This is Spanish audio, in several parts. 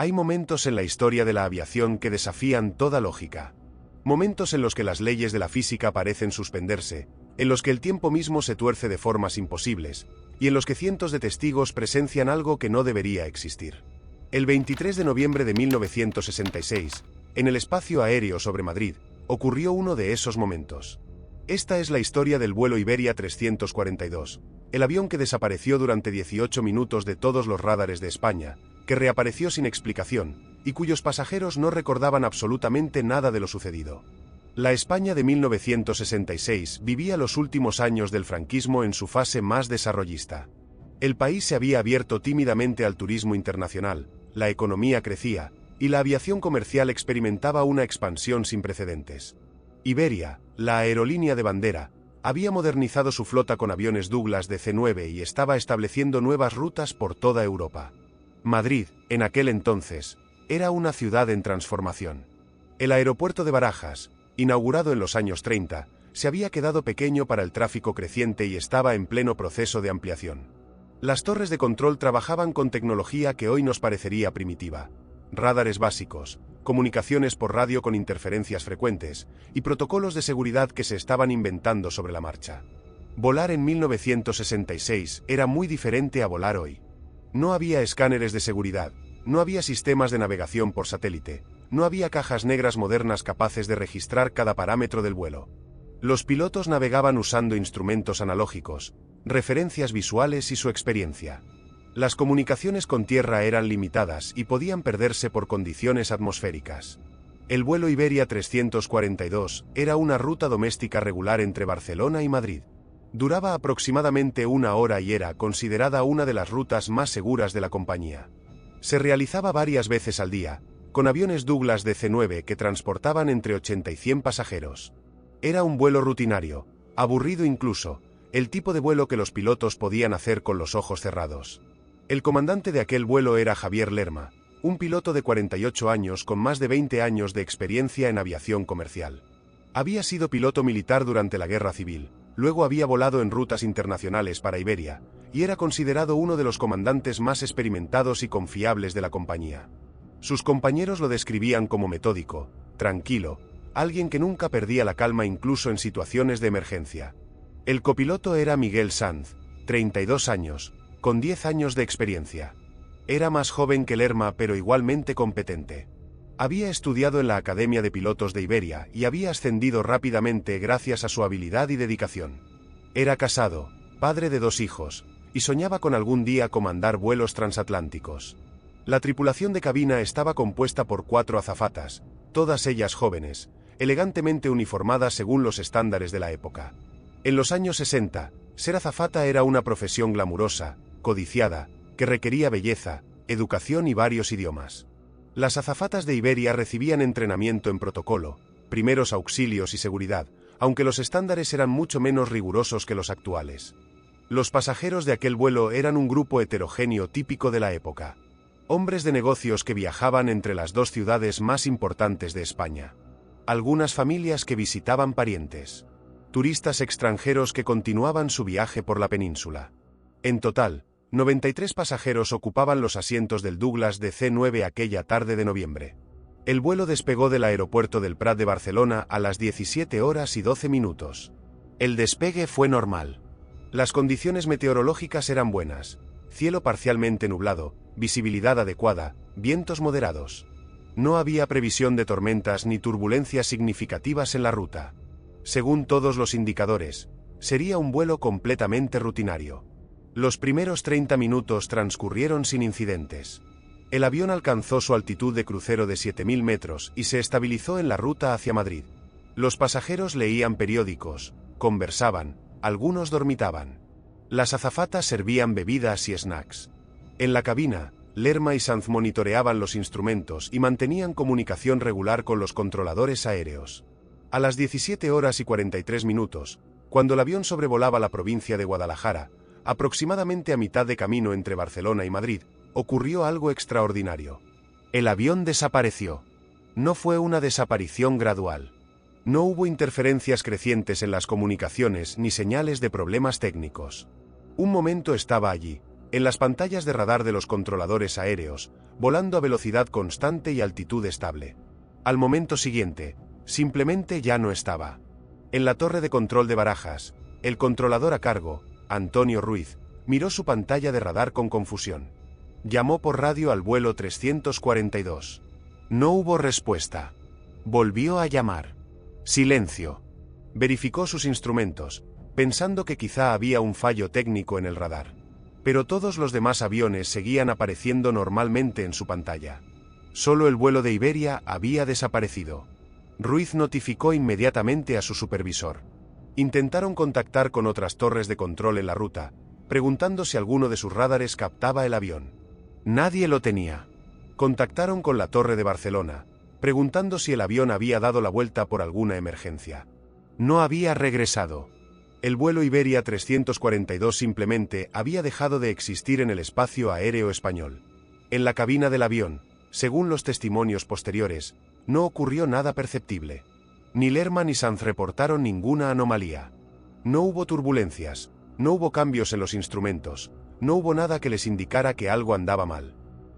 Hay momentos en la historia de la aviación que desafían toda lógica. Momentos en los que las leyes de la física parecen suspenderse, en los que el tiempo mismo se tuerce de formas imposibles, y en los que cientos de testigos presencian algo que no debería existir. El 23 de noviembre de 1966, en el espacio aéreo sobre Madrid, ocurrió uno de esos momentos. Esta es la historia del vuelo Iberia 342, el avión que desapareció durante 18 minutos de todos los radares de España, que reapareció sin explicación, y cuyos pasajeros no recordaban absolutamente nada de lo sucedido. La España de 1966 vivía los últimos años del franquismo en su fase más desarrollista. El país se había abierto tímidamente al turismo internacional, la economía crecía, y la aviación comercial experimentaba una expansión sin precedentes. Iberia, la aerolínea de bandera, había modernizado su flota con aviones Douglas DC-9 y estaba estableciendo nuevas rutas por toda Europa. Madrid, en aquel entonces, era una ciudad en transformación. El aeropuerto de Barajas, inaugurado en los años 30, se había quedado pequeño para el tráfico creciente y estaba en pleno proceso de ampliación. Las torres de control trabajaban con tecnología que hoy nos parecería primitiva. Radares básicos, comunicaciones por radio con interferencias frecuentes, y protocolos de seguridad que se estaban inventando sobre la marcha. Volar en 1966 era muy diferente a volar hoy. No había escáneres de seguridad, no había sistemas de navegación por satélite, no había cajas negras modernas capaces de registrar cada parámetro del vuelo. Los pilotos navegaban usando instrumentos analógicos, referencias visuales y su experiencia. Las comunicaciones con tierra eran limitadas y podían perderse por condiciones atmosféricas. El vuelo Iberia 342 era una ruta doméstica regular entre Barcelona y Madrid. Duraba aproximadamente 1 hora y era considerada una de las rutas más seguras de la compañía. Se realizaba varias veces al día, con aviones Douglas DC-9 que transportaban entre 80 y 100 pasajeros. Era un vuelo rutinario, aburrido incluso, el tipo de vuelo que los pilotos podían hacer con los ojos cerrados. El comandante de aquel vuelo era Javier Lerma, un piloto de 48 años con más de 20 años de experiencia en aviación comercial. Había sido piloto militar durante la Guerra Civil, luego había volado en rutas internacionales para Iberia, y era considerado uno de los comandantes más experimentados y confiables de la compañía. Sus compañeros lo describían como metódico, tranquilo, alguien que nunca perdía la calma incluso en situaciones de emergencia. El copiloto era Miguel Sanz, 32 años, con 10 años de experiencia. Era más joven que Lerma pero igualmente competente. Había estudiado en la Academia de Pilotos de Iberia y había ascendido rápidamente gracias a su habilidad y dedicación. Era casado, padre de 2 hijos, y soñaba con algún día comandar vuelos transatlánticos. La tripulación de cabina estaba compuesta por 4 azafatas, todas ellas jóvenes, elegantemente uniformadas según los estándares de la época. En los años 60, ser azafata era una profesión glamurosa, codiciada, que requería belleza, educación y varios idiomas. Las azafatas de Iberia recibían entrenamiento en protocolo, primeros auxilios y seguridad, aunque los estándares eran mucho menos rigurosos que los actuales. Los pasajeros de aquel vuelo eran un grupo heterogéneo típico de la época. Hombres de negocios que viajaban entre las 2 ciudades más importantes de España. Algunas familias que visitaban parientes. Turistas extranjeros que continuaban su viaje por la península. En total, 93 pasajeros ocupaban los asientos del Douglas DC-9 aquella tarde de noviembre. El vuelo despegó del aeropuerto del Prat de Barcelona a las 17 horas y 12 minutos. El despegue fue normal. Las condiciones meteorológicas eran buenas, cielo parcialmente nublado, visibilidad adecuada, vientos moderados. No había previsión de tormentas ni turbulencias significativas en la ruta. Según todos los indicadores, sería un vuelo completamente rutinario. Los primeros 30 minutos transcurrieron sin incidentes. El avión alcanzó su altitud de crucero de 7.000 metros y se estabilizó en la ruta hacia Madrid. Los pasajeros leían periódicos, conversaban, algunos dormitaban. Las azafatas servían bebidas y snacks. En la cabina, Lerma y Sanz monitoreaban los instrumentos y mantenían comunicación regular con los controladores aéreos. A las 17 horas y 43 minutos, cuando el avión sobrevolaba la provincia de Guadalajara, aproximadamente a mitad de camino entre Barcelona y Madrid, ocurrió algo extraordinario. El avión desapareció. No fue una desaparición gradual. No hubo interferencias crecientes en las comunicaciones ni señales de problemas técnicos. Un momento estaba allí, en las pantallas de radar de los controladores aéreos, volando a velocidad constante y altitud estable. Al momento siguiente, simplemente ya no estaba. En la torre de control de Barajas, el controlador a cargo, Antonio Ruiz, miró su pantalla de radar con confusión. Llamó por radio al vuelo 342. No hubo respuesta. Volvió a llamar. Silencio. Verificó sus instrumentos, pensando que quizá había un fallo técnico en el radar. Pero todos los demás aviones seguían apareciendo normalmente en su pantalla. Solo el vuelo de Iberia había desaparecido. Ruiz notificó inmediatamente a su supervisor. Intentaron contactar con otras torres de control en la ruta, preguntando si alguno de sus radares captaba el avión. Nadie lo tenía. Contactaron con la torre de Barcelona, preguntando si el avión había dado la vuelta por alguna emergencia. No había regresado. El vuelo Iberia 342 simplemente había dejado de existir en el espacio aéreo español. En la cabina del avión, según los testimonios posteriores, no ocurrió nada perceptible. Ni Lerma ni Sanz reportaron ninguna anomalía. No hubo turbulencias, no hubo cambios en los instrumentos, no hubo nada que les indicara que algo andaba mal.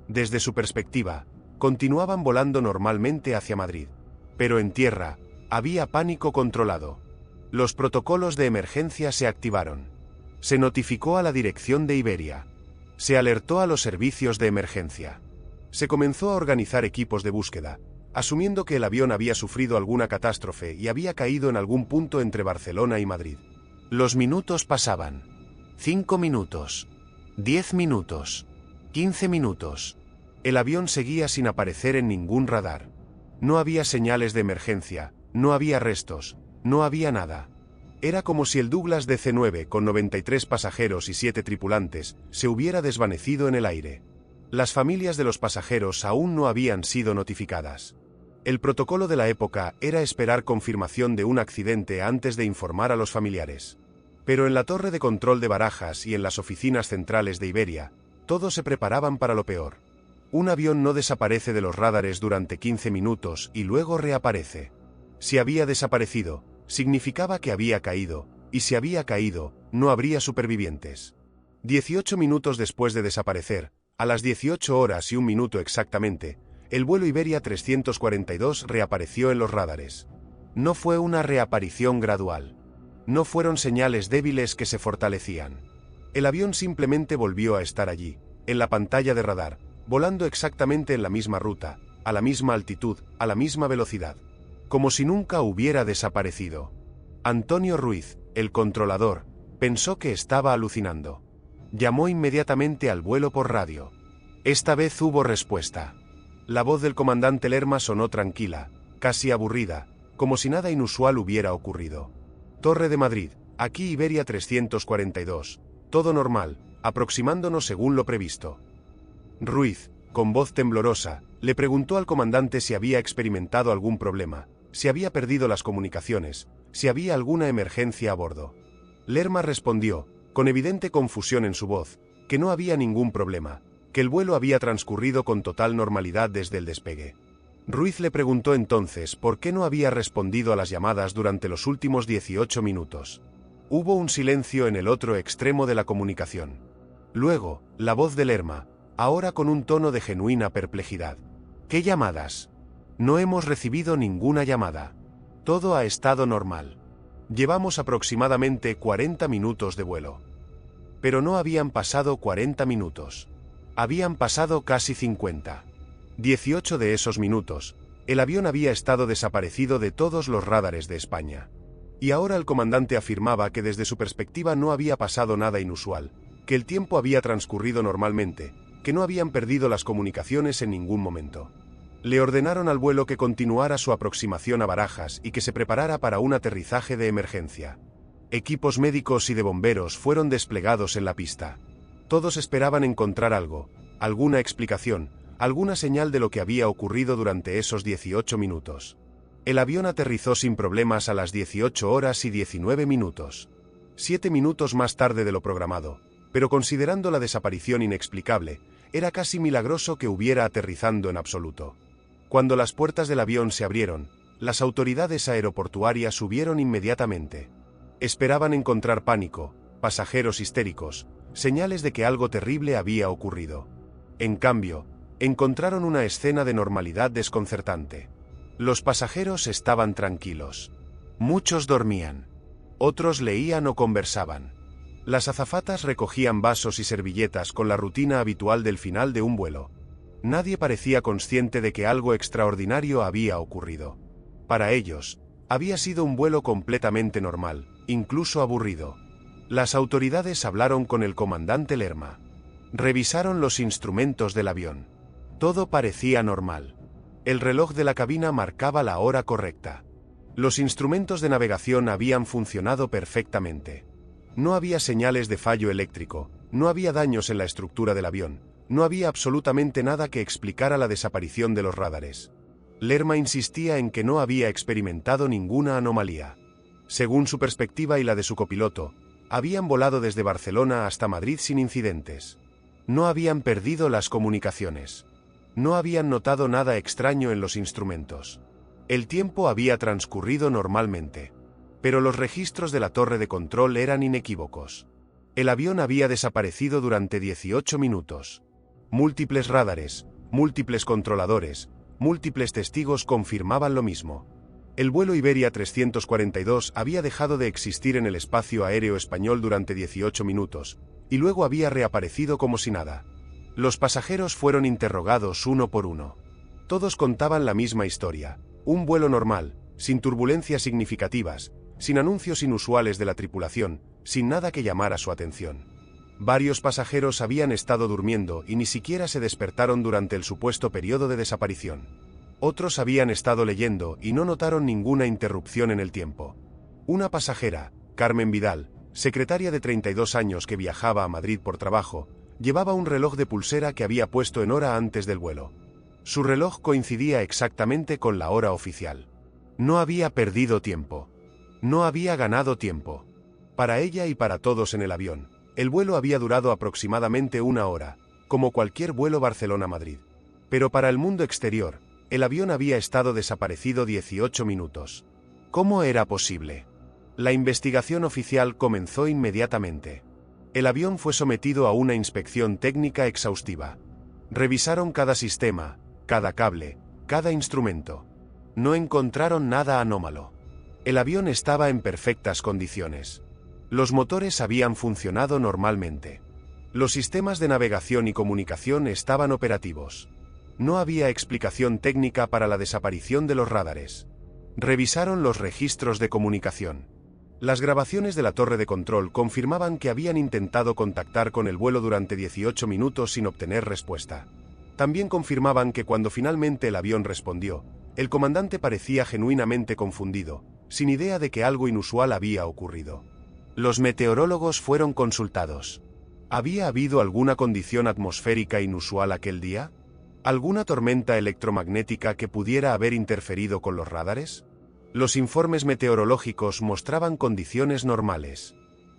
Desde su perspectiva, continuaban volando normalmente hacia Madrid. Pero en tierra, había pánico controlado. Los protocolos de emergencia se activaron. Se notificó a la dirección de Iberia. Se alertó a los servicios de emergencia. Se comenzó a organizar equipos de búsqueda, asumiendo que el avión había sufrido alguna catástrofe y había caído en algún punto entre Barcelona y Madrid. Los minutos pasaban. 5 minutos. 10 minutos. 15 minutos. El avión seguía sin aparecer en ningún radar. No había señales de emergencia, no había restos, no había nada. Era como si el Douglas DC-9 con 93 pasajeros y 7 tripulantes se hubiera desvanecido en el aire. Las familias de los pasajeros aún no habían sido notificadas. El protocolo de la época era esperar confirmación de un accidente antes de informar a los familiares. Pero en la torre de control de Barajas y en las oficinas centrales de Iberia, todos se preparaban para lo peor. Un avión no desaparece de los radares durante 15 minutos y luego reaparece. Si había desaparecido, significaba que había caído, y si había caído, no habría supervivientes. 18 minutos después de desaparecer, a las 18 horas y 1 minuto exactamente, el vuelo Iberia 342 reapareció en los radares. No fue una reaparición gradual. No fueron señales débiles que se fortalecían. El avión simplemente volvió a estar allí, en la pantalla de radar, volando exactamente en la misma ruta, a la misma altitud, a la misma velocidad. Como si nunca hubiera desaparecido. Antonio Ruiz, el controlador, pensó que estaba alucinando. Llamó inmediatamente al vuelo por radio. Esta vez hubo respuesta. La voz del comandante Lerma sonó tranquila, casi aburrida, como si nada inusual hubiera ocurrido. Torre de Madrid, aquí Iberia 342, todo normal, aproximándonos según lo previsto. Ruiz, con voz temblorosa, le preguntó al comandante si había experimentado algún problema, si había perdido las comunicaciones, si había alguna emergencia a bordo. Lerma respondió, con evidente confusión en su voz, que no había ningún problema, que el vuelo había transcurrido con total normalidad desde el despegue. Ruiz le preguntó entonces por qué no había respondido a las llamadas durante los últimos 18 minutos. Hubo un silencio en el otro extremo de la comunicación. Luego, la voz de Lerma, ahora con un tono de genuina perplejidad. ¿Qué llamadas? No hemos recibido ninguna llamada. Todo ha estado normal. Llevamos aproximadamente 40 minutos de vuelo. Pero no habían pasado 40 minutos. Habían pasado casi 50. 18 de esos minutos, el avión había estado desaparecido de todos los radares de España. Y ahora el comandante afirmaba que desde su perspectiva no había pasado nada inusual, que el tiempo había transcurrido normalmente, que no habían perdido las comunicaciones en ningún momento. Le ordenaron al vuelo que continuara su aproximación a Barajas y que se preparara para un aterrizaje de emergencia. Equipos médicos y de bomberos fueron desplegados en la pista. Todos esperaban encontrar algo, alguna explicación, alguna señal de lo que había ocurrido durante esos 18 minutos. El avión aterrizó sin problemas a las 18 horas y 19 minutos. 7 minutos más tarde de lo programado, pero considerando la desaparición inexplicable, era casi milagroso que hubiera aterrizando en absoluto. Cuando las puertas del avión se abrieron, las autoridades aeroportuarias subieron inmediatamente. Esperaban encontrar pánico, pasajeros histéricos, señales de que algo terrible había ocurrido. En cambio, encontraron una escena de normalidad desconcertante. Los pasajeros estaban tranquilos. Muchos dormían. Otros leían o conversaban. Las azafatas recogían vasos y servilletas con la rutina habitual del final de un vuelo. Nadie parecía consciente de que algo extraordinario había ocurrido. Para ellos, había sido un vuelo completamente normal, incluso aburrido. Las autoridades hablaron con el comandante Lerma. Revisaron los instrumentos del avión. Todo parecía normal. El reloj de la cabina marcaba la hora correcta. Los instrumentos de navegación habían funcionado perfectamente. No había señales de fallo eléctrico, no había daños en la estructura del avión, no había absolutamente nada que explicara la desaparición de los radares. Lerma insistía en que no había experimentado ninguna anomalía. Según su perspectiva y la de su copiloto, habían volado desde Barcelona hasta Madrid sin incidentes. No habían perdido las comunicaciones. No habían notado nada extraño en los instrumentos. El tiempo había transcurrido normalmente. Pero los registros de la torre de control eran inequívocos. El avión había desaparecido durante 18 minutos. Múltiples radares, múltiples controladores, múltiples testigos confirmaban lo mismo. El vuelo Iberia 342 había dejado de existir en el espacio aéreo español durante 18 minutos, y luego había reaparecido como si nada. Los pasajeros fueron interrogados uno por uno. Todos contaban la misma historia: un vuelo normal, sin turbulencias significativas, sin anuncios inusuales de la tripulación, sin nada que llamara su atención. Varios pasajeros habían estado durmiendo y ni siquiera se despertaron durante el supuesto periodo de desaparición. Otros habían estado leyendo y no notaron ninguna interrupción en el tiempo. Una pasajera, Carmen Vidal, secretaria de 32 años que viajaba a Madrid por trabajo, llevaba un reloj de pulsera que había puesto en hora antes del vuelo. Su reloj coincidía exactamente con la hora oficial. No había perdido tiempo. No había ganado tiempo. Para ella y para todos en el avión, el vuelo había durado aproximadamente una hora, como cualquier vuelo Barcelona-Madrid. Pero para el mundo exterior, el avión había estado desaparecido 18 minutos. ¿Cómo era posible? La investigación oficial comenzó inmediatamente. El avión fue sometido a una inspección técnica exhaustiva. Revisaron cada sistema, cada cable, cada instrumento. No encontraron nada anómalo. El avión estaba en perfectas condiciones. Los motores habían funcionado normalmente. Los sistemas de navegación y comunicación estaban operativos. No había explicación técnica para la desaparición de los radares. Revisaron los registros de comunicación. Las grabaciones de la torre de control confirmaban que habían intentado contactar con el vuelo durante 18 minutos sin obtener respuesta. También confirmaban que cuando finalmente el avión respondió, el comandante parecía genuinamente confundido, sin idea de que algo inusual había ocurrido. Los meteorólogos fueron consultados. ¿Había habido alguna condición atmosférica inusual aquel día? ¿Alguna tormenta electromagnética que pudiera haber interferido con los radares? Los informes meteorológicos mostraban condiciones normales.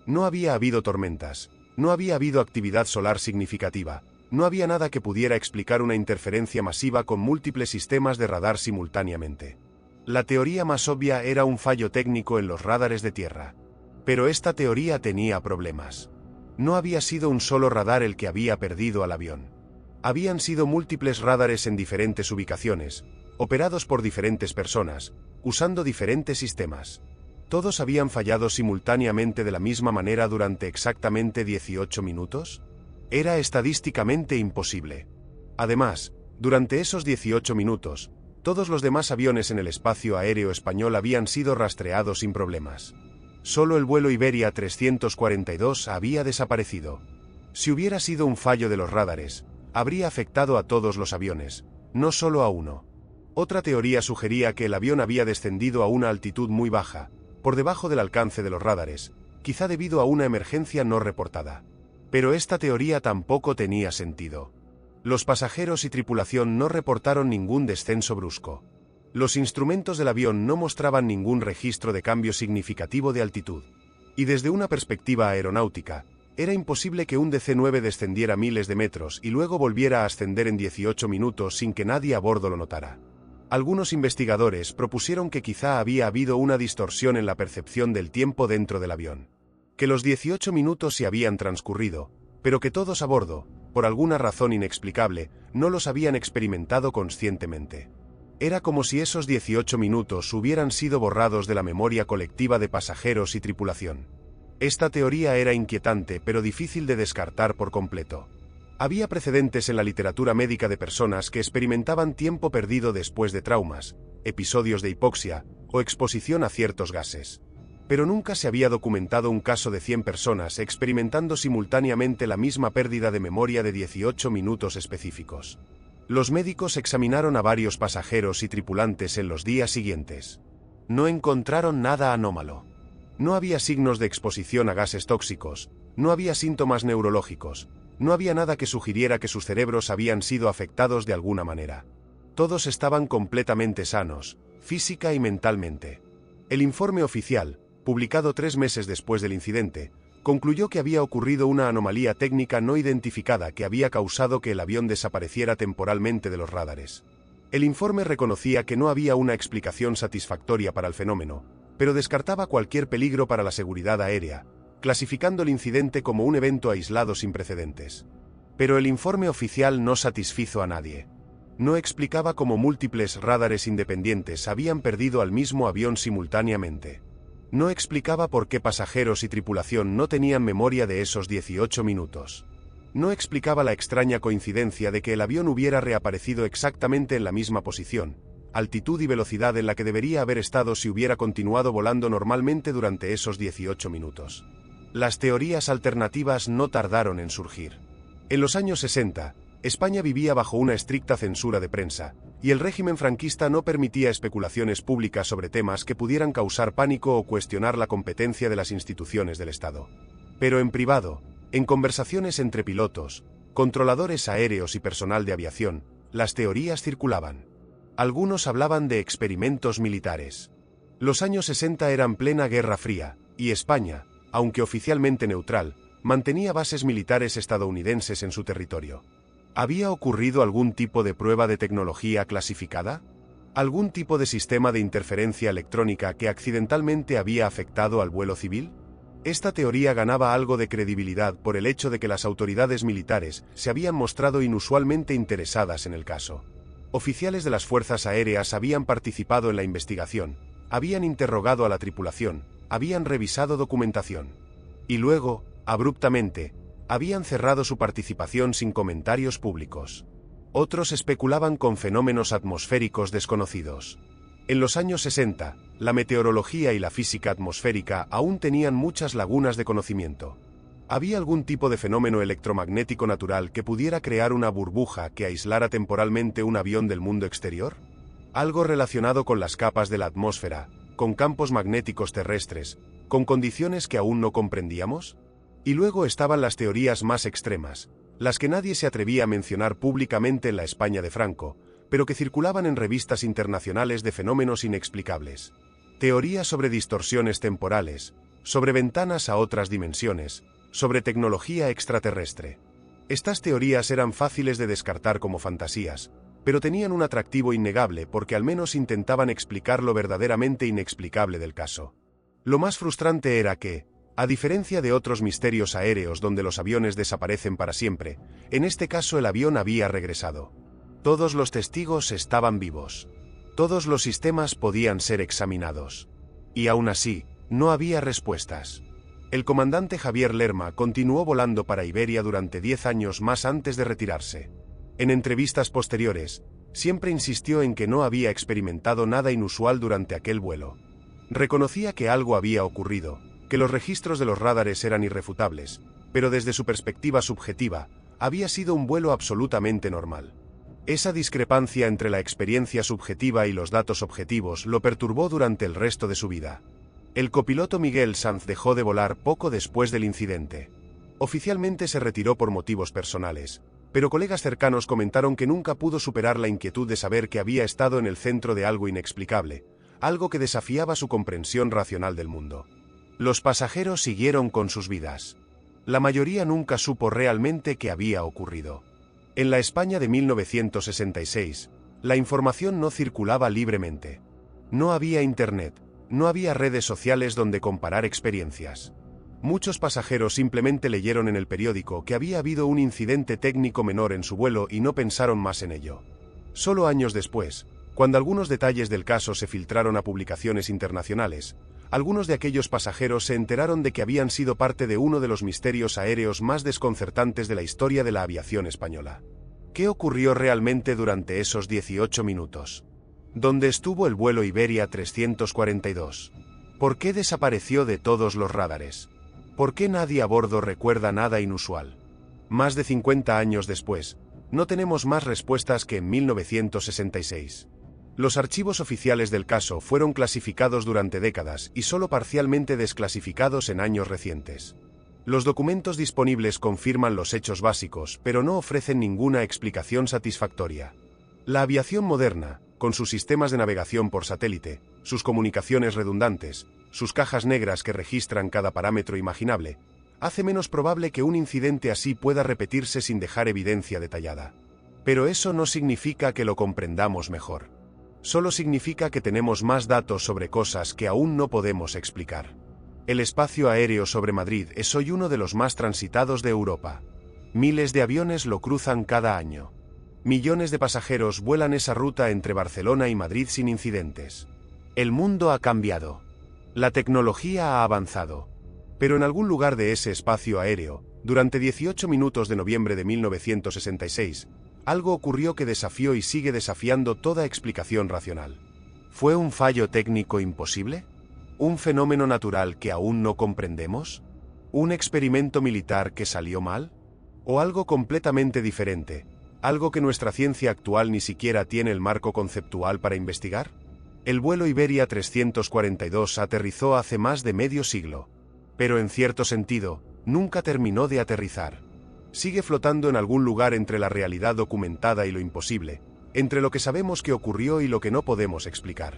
No había habido tormentas, no había habido actividad solar significativa, no había nada que pudiera explicar una interferencia masiva con múltiples sistemas de radar simultáneamente. La teoría más obvia era un fallo técnico en los radares de tierra. Pero esta teoría tenía problemas. No había sido un solo radar el que había perdido al avión. Habían sido múltiples radares en diferentes ubicaciones, operados por diferentes personas, usando diferentes sistemas. ¿Todos habían fallado simultáneamente de la misma manera durante exactamente 18 minutos? Era estadísticamente imposible. Además, durante esos 18 minutos, todos los demás aviones en el espacio aéreo español habían sido rastreados sin problemas. Solo el vuelo Iberia 342 había desaparecido. Si hubiera sido un fallo de los radares, habría afectado a todos los aviones, no solo a uno. Otra teoría sugería que el avión había descendido a una altitud muy baja, por debajo del alcance de los radares, quizá debido a una emergencia no reportada. Pero esta teoría tampoco tenía sentido. Los pasajeros y tripulación no reportaron ningún descenso brusco. Los instrumentos del avión no mostraban ningún registro de cambio significativo de altitud. Y desde una perspectiva aeronáutica, era imposible que un DC-9 descendiera miles de metros y luego volviera a ascender en 18 minutos sin que nadie a bordo lo notara. Algunos investigadores propusieron que quizá había habido una distorsión en la percepción del tiempo dentro del avión. Que los 18 minutos se habían transcurrido, pero que todos a bordo, por alguna razón inexplicable, no los habían experimentado conscientemente. Era como si esos 18 minutos hubieran sido borrados de la memoria colectiva de pasajeros y tripulación. Esta teoría era inquietante pero difícil de descartar por completo. Había precedentes en la literatura médica de personas que experimentaban tiempo perdido después de traumas, episodios de hipoxia o exposición a ciertos gases. Pero nunca se había documentado un caso de 100 personas experimentando simultáneamente la misma pérdida de memoria de 18 minutos específicos. Los médicos examinaron a varios pasajeros y tripulantes en los días siguientes. No encontraron nada anómalo. No había signos de exposición a gases tóxicos, no había síntomas neurológicos, no había nada que sugiriera que sus cerebros habían sido afectados de alguna manera. Todos estaban completamente sanos, física y mentalmente. El informe oficial, publicado 3 meses después del incidente, concluyó que había ocurrido una anomalía técnica no identificada que había causado que el avión desapareciera temporalmente de los radares. El informe reconocía que no había una explicación satisfactoria para el fenómeno, pero descartaba cualquier peligro para la seguridad aérea, clasificando el incidente como un evento aislado sin precedentes. Pero el informe oficial no satisfizo a nadie. No explicaba cómo múltiples radares independientes habían perdido al mismo avión simultáneamente. No explicaba por qué pasajeros y tripulación no tenían memoria de esos 18 minutos. No explicaba la extraña coincidencia de que el avión hubiera reaparecido exactamente en la misma posición, altitud y velocidad en la que debería haber estado si hubiera continuado volando normalmente durante esos 18 minutos. Las teorías alternativas no tardaron en surgir. En los años 60, España vivía bajo una estricta censura de prensa, y el régimen franquista no permitía especulaciones públicas sobre temas que pudieran causar pánico o cuestionar la competencia de las instituciones del Estado. Pero en privado, en conversaciones entre pilotos, controladores aéreos y personal de aviación, las teorías circulaban. Algunos hablaban de experimentos militares. Los años 60 eran plena Guerra Fría, y España, aunque oficialmente neutral, mantenía bases militares estadounidenses en su territorio. ¿Había ocurrido algún tipo de prueba de tecnología clasificada? ¿Algún tipo de sistema de interferencia electrónica que accidentalmente había afectado al vuelo civil? Esta teoría ganaba algo de credibilidad por el hecho de que las autoridades militares se habían mostrado inusualmente interesadas en el caso. Oficiales de las fuerzas aéreas habían participado en la investigación, habían interrogado a la tripulación, habían revisado documentación. Y luego, abruptamente, habían cerrado su participación sin comentarios públicos. Otros especulaban con fenómenos atmosféricos desconocidos. En los años 60, la meteorología y la física atmosférica aún tenían muchas lagunas de conocimiento. ¿Había algún tipo de fenómeno electromagnético natural que pudiera crear una burbuja que aislara temporalmente un avión del mundo exterior? ¿Algo relacionado con las capas de la atmósfera, con campos magnéticos terrestres, con condiciones que aún no comprendíamos? Y luego estaban las teorías más extremas, las que nadie se atrevía a mencionar públicamente en la España de Franco, pero que circulaban en revistas internacionales de fenómenos inexplicables. Teorías sobre distorsiones temporales, sobre ventanas a otras dimensiones, sobre tecnología extraterrestre. Estas teorías eran fáciles de descartar como fantasías, pero tenían un atractivo innegable porque al menos intentaban explicar lo verdaderamente inexplicable del caso. Lo más frustrante era que, a diferencia de otros misterios aéreos donde los aviones desaparecen para siempre, en este caso el avión había regresado. Todos los testigos estaban vivos. Todos los sistemas podían ser examinados. Y aún así, no había respuestas. El comandante Javier Lerma continuó volando para Iberia durante 10 años más antes de retirarse. En entrevistas posteriores, siempre insistió en que no había experimentado nada inusual durante aquel vuelo. Reconocía que algo había ocurrido, que los registros de los radares eran irrefutables, pero desde su perspectiva subjetiva, había sido un vuelo absolutamente normal. Esa discrepancia entre la experiencia subjetiva y los datos objetivos lo perturbó durante el resto de su vida. El copiloto Miguel Sanz dejó de volar poco después del incidente. Oficialmente se retiró por motivos personales, pero colegas cercanos comentaron que nunca pudo superar la inquietud de saber que había estado en el centro de algo inexplicable, algo que desafiaba su comprensión racional del mundo. Los pasajeros siguieron con sus vidas. La mayoría nunca supo realmente qué había ocurrido. En la España de 1966, la información no circulaba libremente. No había internet, no había redes sociales donde comparar experiencias. Muchos pasajeros simplemente leyeron en el periódico que había habido un incidente técnico menor en su vuelo y no pensaron más en ello. Solo años después, cuando algunos detalles del caso se filtraron a publicaciones internacionales, algunos de aquellos pasajeros se enteraron de que habían sido parte de uno de los misterios aéreos más desconcertantes de la historia de la aviación española. ¿Qué ocurrió realmente durante esos 18 minutos? ¿Dónde estuvo el vuelo Iberia 342? ¿Por qué desapareció de todos los radares? ¿Por qué nadie a bordo recuerda nada inusual? Más de 50 años después, no tenemos más respuestas que en 1966. Los archivos oficiales del caso fueron clasificados durante décadas y solo parcialmente desclasificados en años recientes. Los documentos disponibles confirman los hechos básicos, pero no ofrecen ninguna explicación satisfactoria. La aviación moderna, con sus sistemas de navegación por satélite, sus comunicaciones redundantes, sus cajas negras que registran cada parámetro imaginable, hace menos probable que un incidente así pueda repetirse sin dejar evidencia detallada. Pero eso no significa que lo comprendamos mejor. Solo significa que tenemos más datos sobre cosas que aún no podemos explicar. El espacio aéreo sobre Madrid es hoy uno de los más transitados de Europa. Miles de aviones lo cruzan cada año. Millones de pasajeros vuelan esa ruta entre Barcelona y Madrid sin incidentes. El mundo ha cambiado. La tecnología ha avanzado. Pero en algún lugar de ese espacio aéreo, durante 18 minutos de noviembre de 1966, algo ocurrió que desafió y sigue desafiando toda explicación racional. ¿Fue un fallo técnico imposible? ¿Un fenómeno natural que aún no comprendemos? ¿Un experimento militar que salió mal? ¿O algo completamente diferente? ¿Algo que nuestra ciencia actual ni siquiera tiene el marco conceptual para investigar? El vuelo Iberia 342 aterrizó hace más de medio siglo. Pero en cierto sentido, nunca terminó de aterrizar. Sigue flotando en algún lugar entre la realidad documentada y lo imposible, entre lo que sabemos que ocurrió y lo que no podemos explicar.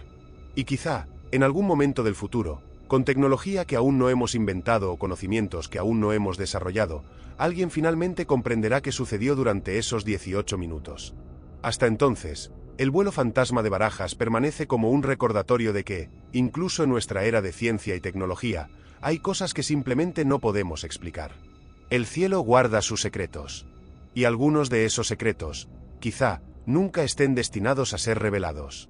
Y quizá, en algún momento del futuro, con tecnología que aún no hemos inventado o conocimientos que aún no hemos desarrollado, alguien finalmente comprenderá qué sucedió durante esos 18 minutos. Hasta entonces, el vuelo fantasma de Barajas permanece como un recordatorio de que, incluso en nuestra era de ciencia y tecnología, hay cosas que simplemente no podemos explicar. El cielo guarda sus secretos. Y algunos de esos secretos, quizá, nunca estén destinados a ser revelados.